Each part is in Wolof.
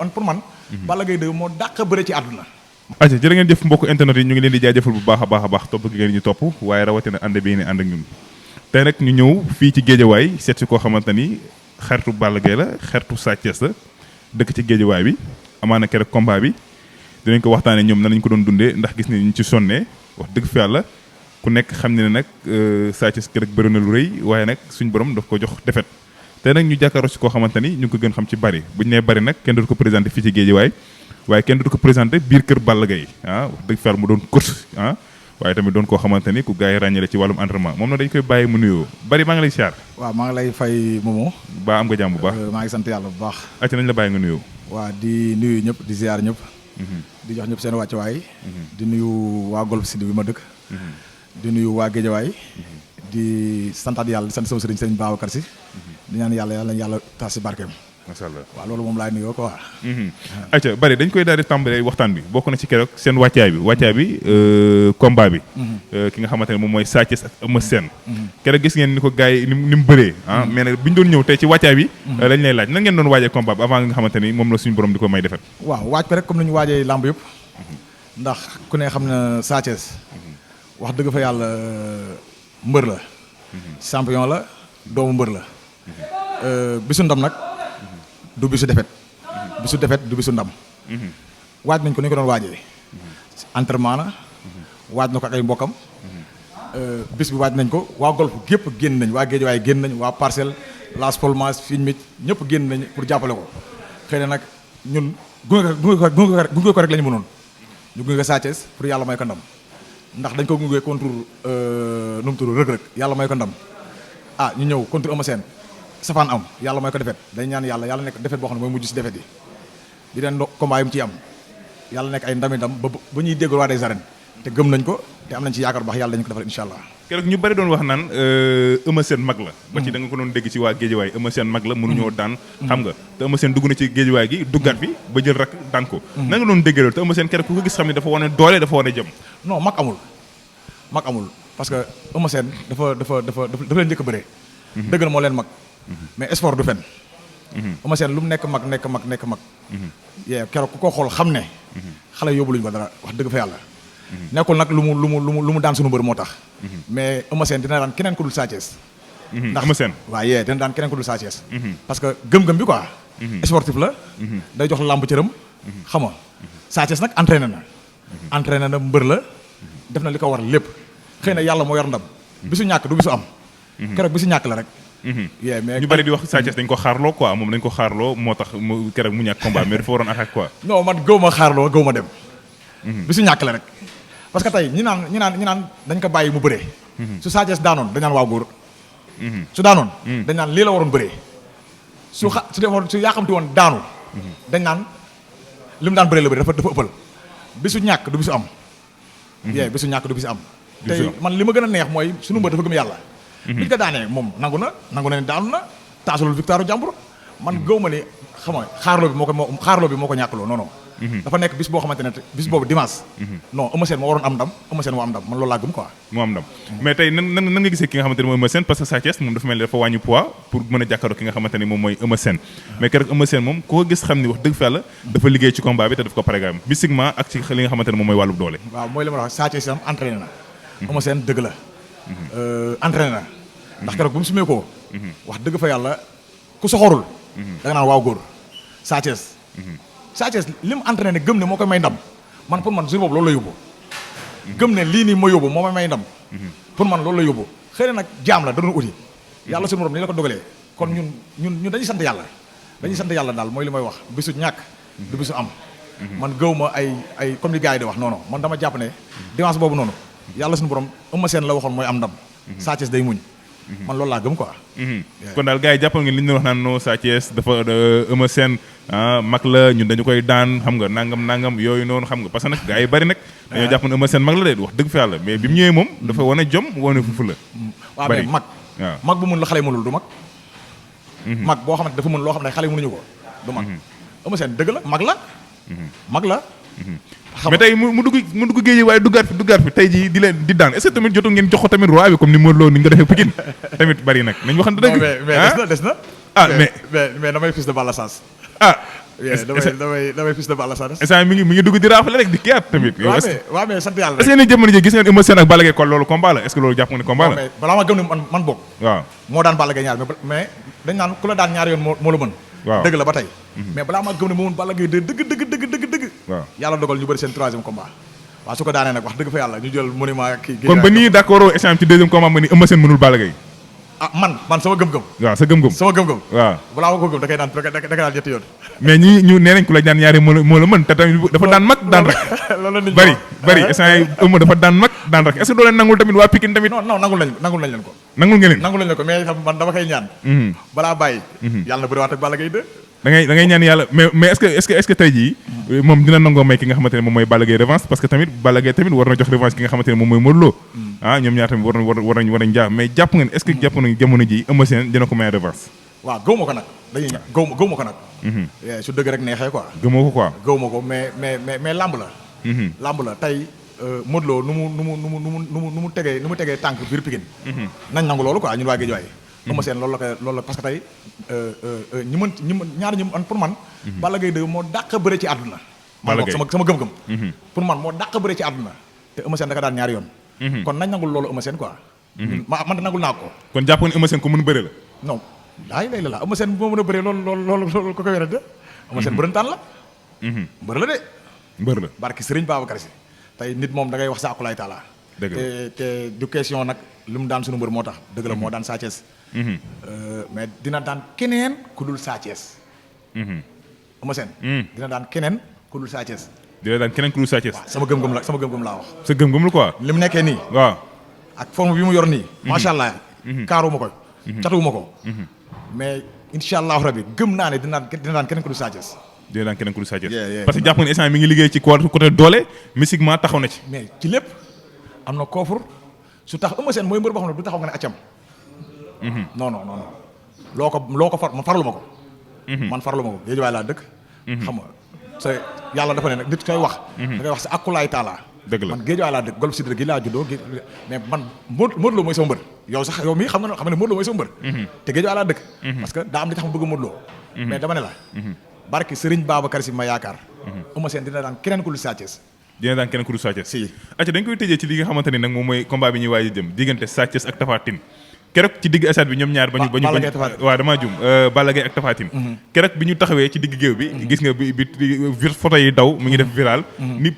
pour man. Balla Gaye 2 moo dàq bëre ci àdduna. aja jërë ngeen jëf mbokk internet yi ñu ngi leen di jaajëfal bu baax a baax topp gi ngeen ñu topp waaye rawatina ànd bi ne ànd ak ñun tey nag ñu ñëw fii ci Géejawaay seet si koo xamante ni xaritu Balla Gaye la xaritu Sa Thiès la dëkk ci Géejawaay bi amaana keroog combat bi dinañ ko waxtaanee ñoom nan lañ ko doon dundee ndax gis nañ ñu ci sonnee wax dëgg fi yàlla ku nekk xam ne nag Sa Thiès keroog bëri na lu rëy waaye nag suñu borom daf ko jox defet tey nag ñu jàkkaarloo si koo xamante ni ñu ngi ko gën xam ci bari bu ñu nee bari nag kenn dootu ko présenté fii ci Géejawaay waaye kenn dootu ko présenté biir kër Balla Gaye wax dëgg fi yàlla mu doon course waaye tamit doon koo xamante ni ku gars yi ràññale ci wàllum entraînement moom na dañ koy bàyyi mu nuyoo bari maa ngi lay siyaar. waaw maa ngi lay fay Momo. ba am nga jàmm bu baax. maa ngi sant yàlla bu baax. acca nañ la bàyyi nga nuyoo. waaw di nuyu ñëpp di ziar ñëpp. di jox ñëpp seen wàccuwaay. di nuyu waa Golf Sud bi ma dëkk. di nuyu waa Géejawaay. di santaat yàlla di sant sama sëriñ sëriñ Babacar Si. di ñaan yàlla taas si barkeem. macha allah waaw loolu moom laay nuyoo quoi. acca bari dañ koy daal di tàmbalee waxtaan bi bokk na ci keroog seen wàccaay bi combat bi ki nga xamante ne moom mooy Sa Thiès ak Eumeu Sène keroog gis ngeen ni ko gars yi ni mu bëree mais nag bi ñu doon ñëw tey ci wàccaay bi lañ lay laaj nan ngeen doon waajee combat bi avant nga xamante ni moom la suñu borom di ko may defet waaw waaj ko rek comme ni ñu waajee làmb yëpp ndax ku ne xam na Sa Thiès wax dëgg fa yàlla mbër la champion la doomu mbër la bisu ndam nag du bisu defet du bisu ndam waaj nañ ko ni ñu ko doon waajee entraînement na waaj na ko ak ay mbokkam bis bi waaj nañ ko waa golf gépp génn nañ waa Géejawaay génn nañ waa Parcelles Las Palmas fiñ mit ñëpp génn nañ pour jàppale ko xëy na nag ñun gunge ko rek la ñu mënoon ñu gunge Sa Thiès pour yàlla may ko ndam ndax dañ ko gunge contre nu mu tudd Reug Reug yàlla may ko ndam ñu ñëw contre Eumeu Sène safaan am yàlla mooy ko defet dañ ñaan yàlla nekk defet boo xam ne mooy mujj si defet yi di leen combat yi mu ciy am yàlla nekk ay ndami ndam ba ñuy déggal waa des arènes te gëm nañ ko te am nañ ci yaakaar bu baax yàlla dañu ko defal insha allah keroog ñu bari doon wax naan Eumeu Sène mag la ba ci da nga ko doon dégg ci waa Géejawaay Eumeu Sène mag la mënuñoo daan xam nga te Eumeu Sène dugg na ci Géejawaay gi duggaat fi ba jël rak daan ko na nga doon déggee loolu te Eumeu Sène keroog ku ko gis xam ne dafa wane doole dafa wane jëm non mag amul parce que Eumeu Sène dafa leen njëkk a bëree dëgg la moo leen mag mais sport du fen Eumeu Sène lu mu nekk mag yee keroog ku ko xool xam ne xale yóbbu luñu ko dara wax dëgg fa yàlla nekkul nag lu mu daan suñu mbër moo tax mais Eumeu Sène dina daan keneen ku dul Sa Thiès ndax Eumeu Sène waaw yee dina daan keneen ku dul Sa Thiès parce que gëm-gëm bi quoi sportif la day jox làmb cëram xam nga Sa Thiès nag entraîné na mbër la def na li ko war lépp xëy na yàlla moo yor ndam bisu ñàkk du bisu am keroog bisu ñàkk la rek mais ñu bari di wax Sa Thiès dañ ko xaarloo quoi moom dañ ko xaarloo moo tax mu keroog mu ñàkk combat mais dafa waroon attaque quoi non man gëw ma xaarloo gëw ma dem bisu ñàkk la rek parce que tey ñi naan dañ ko bàyyi mu bëree su Sa Thiès daanoon dañ naan waaw góor su daanoon dañ naan lii la waroon bëree su yaaxamti woon daanu dañ naan li mu daan bëree la bëri dafa ëppal bisu ñàkk du bisu am bisu ñàkk du bisu am tey man li ma gën a neex mooy suñu mbër dafa gëm yàlla bi ko daanee moom nangu na ne daanu na taasulul victoire jàmbur man gëw ma ni xam nga xaarloo bi moo ko ñàkkloo non dafa nekk bis boo xamante ne bis boobu dimanche non Eumeu Sène moo waroon am ndam Eumeu Sène moo am ndam man loolu laa gëm quoi moo am ndam mais tey nan nga gisee ki nga xamante ne mooy Eumeu Sène parce que Sa Thiès moom dafa mel ni dafa wàññi poids pour mën a jàkkaarloo ki nga xamante ne moom mooy Eumeu Sène mais keroog Eumeu Sène moom koo gis xam ni wax dëgg fa yàlla dafa liggéey ci combat bi te daf ko programme mystiquement ak ci li nga xamante ne moom mooy wàllu doole waaw mooy li ma wax Sa Thiès am entraîné na Eumeu Sène dëgg la entraîné na ndax keroog bu mu sumee ko wax dëgg fa yàlla ku soxorul da nga naan waaw góor Sa Thiès li mu entraîné gëm ne moo koy may ndam man pour man jour boobu loolu la yóbbu gëm ne lii nii ma yóbbu moo may ndam pour man loolu la yóbbu xëy na nag jaam la da doon uti yàlla suñu borom ni la ko dogalee kon ñun dañuy sant yàlla daal mooy li may wax bisu ñàkk du bisu am man gëw ma ay comme li gars yi di wax non man dama jàpp ne dimanche boobu noonu yàlla suñu borom Eumeu Sène la waxoon mooy am ndam Sa Thiès day muñ man loolu laa gëm quoi kon daal gars yi jàppal ngeen li ñu wax naan no Sa Thiès dafa Eumeu Sène mag la ñun dañu koy daan xam nga nangam yooyu noonu xam nga parce que nag gars yi bari nag dañoo jàpp ne Eumeu Sène mag la de wax dëgg fa yàlla mais bi mu ñëwee moom dafa wane jom wane fufu la waaw mais mag bu mun la xale mënul du mag boo xam ne dafa mën loo xam ne xale mënuñu ko du mag Eumeu Sène dëgg la mag la mais tey mu dugg géej waaye duggaat fi tey jii di leen di daan est-ce que tamit jotu ngeen jox ko tamit roi bi comme ni Modou Lo ni nga defee Pikine tamit bari nag nañ waxante dëgg mais des na mais damay fils de Balla Sass damay fils de Balla Sané. instant mi ngi dugg di raafale rek di kiyaat tamit. waaw mais sant yàlla est-ce que yéen jamono ji gis ngeen Eumeu Sène ak Balla Gaye kon loolu combat la est-ce que loolu jàpp nga ne combat la. mais balaa ma gëm ne man bokk. waaw moo daan Balla Gaye ñaar mais dañ naan ku la daan ñaari yoon moo la mën. waaw dëgg la ba tey. mais balaa ma gëm ne moo mën Balla Gaye dëgg. waaw yàlla dogal ñu bëri seen troisième combat. waaw su ko daanee nag wax dëgg fa yàlla ñu jël monument kii. kon ba nii d'accord échange ci deuxième combat ma ni Eumeu Sène mënul Balla Gaye. man sama gëm-gëm. waaw sa gëm-gëm. waaw balaa ma ko gëm da koy daan ñetti yoon. mais ñu nee nañ ku la daan ñaari moo la mën te tamit dafa daan mag daan rek. loolu la bari échange yi Eumeu dafa daan mag daan rek est-ce que doo leen nangul tamit waa Pikine tamit. non nangul nañ leen ko. nangul ngeen leen. nangul nañ leen ko mais man dama koy ñaan. balaa bàyyi. yàlla na bëriwaat ak Balla Gaye 2. da ngay ñaan yàlla mais est-ce que tey jii moom dina nangoo may ki nga xamante ne moom mooy Balla Gaye revanche parce que tamit Balla Gaye tamit war na jox revanche ki nga xamante ne moom mooy Modou Lo ñoom ñaar tamit war nañ jaar mais jàpp ngeen est-ce que jàpp nañ jamono ji Eumeu Sène dina ko may revanche. waaw gëw ma ko nag gëw ma ko nag. su dëgg rek neexee quoi. gëmoo ko quoi. gëw ma ko mais lamb la. lamb la tey Modou Lo nu mu tegee tànk biir Pikine. nañ nangu loolu quoi ñun waa Guédiawaye. Eumeu Sène loolu la parce que tey ñaar ñi mën pour man. Balla Gaye 2 moo dàq bëre ci àdduna. Balla Gaye sama gëm-gëm. pour man moo dàq bëre ci àdduna. te Eumeu Sène da ka daan ñaari yoon. kon nañ nangul loolu Eumeu Sène quoi. man de nangul naa ko. kon jàpp nga Eumeu Sène ko mën bëre la. non daay lay la Eumeu Sène moo mën a bëre loolu ko koy wér de. Eumeu Sène bërëntaan la. mbër la de. mbër la barki Sëriñ Babacar Si tey nit moom da ngay wax sa akulaay taala. dëgg la te du question nag li mu daan suñu mbër moo tax dëgg la moo daan Sa Thiès. mais dina daan keneen ku dul Sa Thiès. Eumeu Sène. dina daan keneen ku dul Sa Thiès. dina daan keneen ku dul Sa Thiès. waaw sama gëm-gëm laa wax. sa gëm-gëm la quoi. li mu nekkee nii. waaw ak forme bi mu yor nii. macha allah. kaaruma ko. catuwuma ko. mais incha allahu rabi gëm naa ne dina daan keneen ku dul Sa Thiès. dina daan keneen ku dul Sa Thiès. parce que jàpp nga ne instant mi ngi liggéey ci côté doole mystiquement taxaw na ci. mais ci lépp am na koofur su tax Eumeu Sène mooy mbër boo xam ne du taxaw nga ne accam. non loo ko man farlu ma ko. man farlu ma ko Guédiawaye laa dëkk. xam nga sa yàlla dafa ne nag nit koy wax. da ngay wax sa akulaay taala. dëgg la man Guédiawaye laa dëkk Golf Sud gi laa juddoo mais man Modou Lo mooy sama mbër yow mii xam nga ne Modou Lo mooy sama mbër. te Guédiawaye laa dëkk. parce que daa am li tax ma bëgg Modou Lo. mais dama ne la. barki Serigne Babacar Si ma yaakaar. Eumeu Sène dina daan keneen ku dul Sa Thiès. dina daan keneen ku dul Sa Thiès. si acca dañ koy tëjee ci li nga xamante ne nag moom mooy combat bi ñuy waaj a jëm diggante Sa Thiès ak Tapha Tine keroog ci digg stade bi ñoom ñaar waaw damaa jum Balla Gaye ak Tapha Tine keroog bi ñu taxawee ci digg géew bi gis nga bi photo yi daw mu ngi def viral ni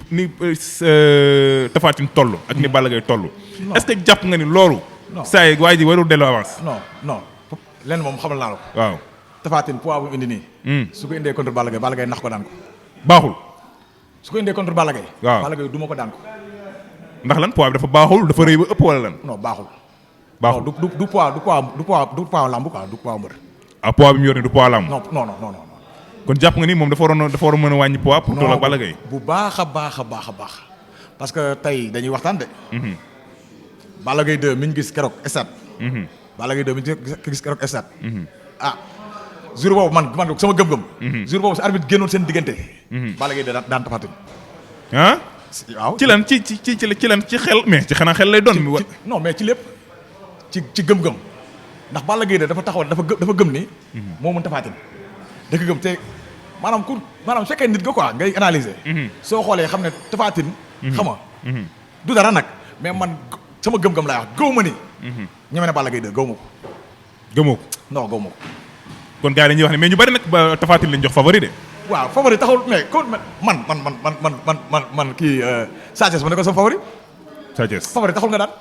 Tapha Tine toll ak ni Balla Gaye toll est-ce que jàpp nga ni loolu saa yi waa ji warul delloo avance non lenn moom xamal naa la ko waaw Tapha Tine poids bu mu indi nii su ko indee contre Balla Gaye nax ko daan ko baaxul su ko indee contre Balla Gaye waaw Balla Gaye du ma ko daan ko ndax lan poids bi dafa baaxul dafa rëy ba ëpp wala lan non baaxul du poids lamb quoi du poids mbër. ah poids bi mu yor ni du poids lamb. non. kon jàpp nga ni moom dafa waroon a mën a wàññi poids pour toll ak Balla Gaye. bu baax a baax parce que tey dañuy waxtaan de. Balla Gaye 2 mi ngi gis keroog stade. Balla Gaye 2 mi ngi gis keroog stade. jour boobu man sama gëm-gëm. jour boobu sa arbitre génnoon seen diggante. Balla Gaye 2 daan Tapha Tine. ah. waaw ci lan ci lan ci xel mais ci xanaa xel lay doon. non mais ci lépp. ci gëm-gëm ndax Balla Gaye dafa taxaw dafa gëm ni. moo mën Tapha Tine da ko gëm te maanaam fekkee nit nga quoi ngay analyser. soo xoolee xam ne Tapha Tine. xam nga du dara nag mais man sama gëm-gëm laay wax gëw ma ni. ñeme na Balla Gaye gëw ma ko. gëmoo ko non gëw ma ko. kon gars yi dañuy wax ne mais ñu bari nag ba Tapha Tine lañ jox favori de. waaw favori taxawul mais ko man kii Sa Thiès ma ne ko sama favori. Sa Thiès favori taxul nga daan.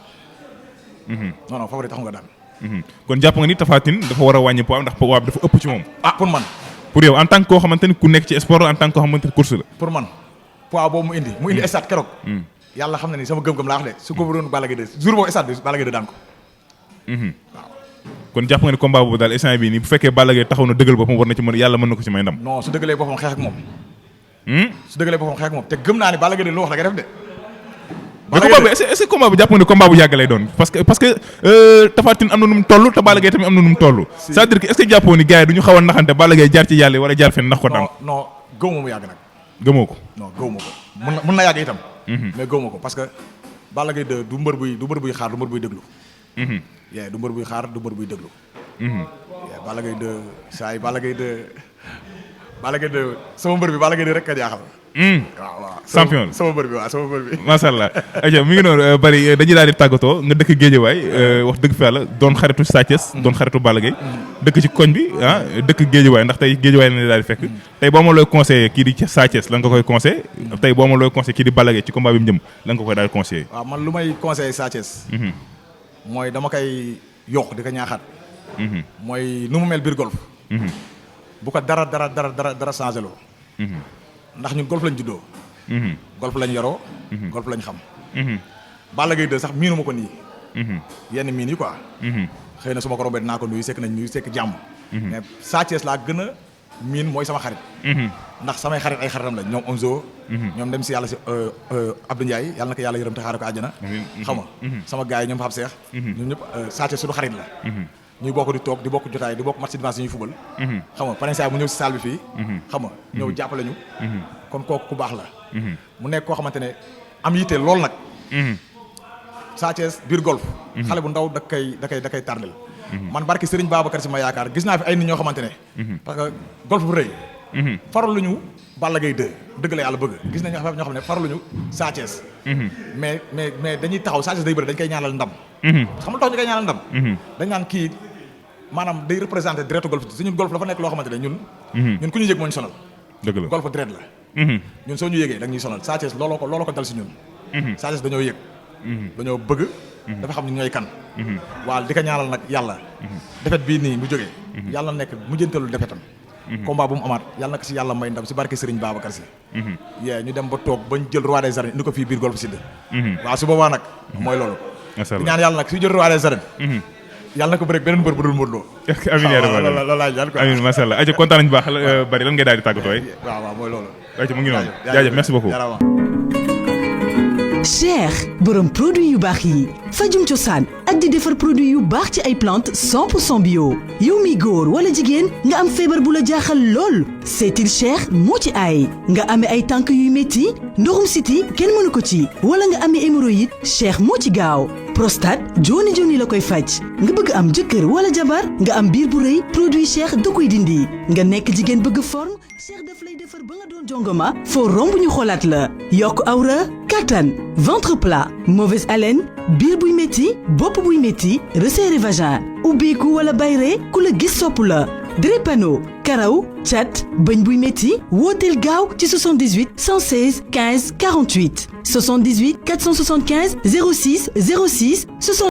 non favori taxul nga daan. kon jàpp nga ni Tapha Tine dafa war a wàññi poids ndax poids bi dafa ëpp ci moom. pour man. pour yow en tant que koo xamante ni ku nekk ci sport en tant que koo xamante ni course la. pour man poids boobu mu indi stade keroog. yàlla xam na ni sama gëm-gëm laa wax de su ko doon Balla Gaye 2 jour boobu stade bi Balla Gaye 2 daan ko. waaw. kon jàpp nga ni combat boobu daal instant bii nii bu fekkee Balla Gaye taxaw na dëggal boppam war na ci mën yàlla mën na ko ci may ndam. non su dëggalee boppam xeex ak moom. te gëm naa ni Balla Gaye 2 lu wax la nga def de. mais combat bi est-ce que combat bi jàpp nga ni combat bu yàgg lay doon parce que Tapha Tine am na nu mu toll te Balla Gaye tamit am na nu mu toll. c'est-à-dire que est-ce que jàppoo ni gars yi du ñu xaw a naxante Balla Gaye jaar ci yàlla wala jaar fenn ndax ko daan. non gëw ma mu yàgg nag. gëmoo ko. non gëw ma ko mën na yàgg itam. mais gëw ma ko parce que Balla Gaye 2 du mbër buy xaar du mbër buy déglu. du mbër buy xaar du mbër buy déglu. Balla Gaye 2 saa yi Balla Gaye 2 Balla Gaye 2 sama mbër bi Balla Gaye 2 rek ka jaaxal. waaw champion la sama mbër bi waaw sama mbër bi. macha allah aja mi ngi noonu bari dañuy daal di tàggatoo nga dëkk Géejawaay wax dëgg fa yàlla doon xaritu Sa Thiès doon xaritu Balla Gaye dëkk ci koñ bi dëkk Géejawaay ndax tey Géejawaay la daal di fekk tey boo ma looy conseillé kii di Sa Thiès la nga koy conseillé tey boo ma looy conseillé kii di Balla Gaye ci combat bi mu jëm la nga koy daal di conseillé. waaw man lu may conseillé Sa Thiès. mooy dama koy yokk di ko ñaaxaat. mooy nu mu mel biir golf. bu ko dara changé loo. ndax ñun golf lañ juddoo. golf lañ yoroo. golf lañ xam. Balla Gaye 2 sax miinu ma ko nii. yenn miin yi quoi. xëy na su ma ko rombee dinaa ko nuyu sekk nañ nuyu sekk jàmm. mais Sa Thiès laa gën a miin mooy sama xarit. ndax samay xarit ay xaritam lañ ñoom Onzo. ñoom dem si yàlla si Abdou Ndiaye yàlla na ko yàlla yërëm te xaaral ko àjjana. xam nga sama gars yi ñoom Pape Cheikh. ñoom ñëpp Sa Thiès suñu xarit la. ñuy bokk di toog di bokk jotaay di bokk match dimanche yi ñuy fubal. xam nga par exemple mu ñëw si salle bi fii. xam nga ñëw jàppale ñu. kon kooku ku baax la. mu nekk koo xamante ne am yitte lool nag. Sa Thiès biir golf. xale bu ndaw da koy tardel. man barki Serigne Babacar si ma yaakaar gis naa fi ay nit ñoo xamante ne. parce que golf bu rëy. faraluñu Balla Gaye 2 dëgg la yàlla bëgg gis nañu ñoo xam ne faraluñu Sa Thiès. mais dañuy taxaw Sa Thiès day bëri dañ koy ñaanal ndam. xam nga tax ñu koy ñaanal ndam. dañ naan kii maanaam day représenté deretu golf suñu golf dafa nekk loo xamante ne ñun ku ñu yëg moo ñu sonal. dëgg la golf deret la. ñun soo ñu yëgee da ñuy sonal Sa Thiès looloo ko dal si ñun. Sa Thiès dañoo yëg. dañoo bëgg. dafa xam ne ñooy kan. waaw di ko ñaanal nag yàlla. defet bii nii mu jógee. yàlla nekk mujjanteelu defetam. combat bu mu amaat yàlla na ko si yàlla may ndam si barke Serigne Babacar si. yee ñu dem ba toog bañ jël roi des arènes indi ko fii biir golf Sud. waaw su boobaa nag mooy loolu. di ñaan yàlla nag suy jël roi des arènes. yàlla na ko bëri beneen mbër bu dul Modou Lo. amiin yaa rabbal loolu laay ñaan quoi. amiin macha allah aja kontaan nañu baax bari lan ngay daal di tàggatoo yi. waaw mooy loolu. aja mu ngi noonu jaajëf merci beaucoup. Cheikh borom produit yu baax yi fajum cosaan ak di defar produit yu baax ci ay plantes 100% bio yow mi góor wala jigéen nga am feebar bu la jaaxal lool seetil Cheikh moo ci aay nga amee ay tànk yuy métti ndoxum siti kenn mënu ko ci wala nga amee hémorroïde Cheikh moo ci gaaw prostate joni la koy faj nga bëgg am jëkkër wala jabar nga am biir bu rëy produit Cheikh da koy dindi nga nekk jigéen bëgg forme Cheikh daf lay defar ba nga doon jongoma foo romb ñu xoolaat la yokk awra kattan ventre plat mauvaise haleine biir buy métti bopp buy métti resserré vagin ubbeeku wala bayre ku la gis sopp la drépano karaw cat bëñ buy métti wooteel gaaw ci 78 116 15 48 78 475 06 06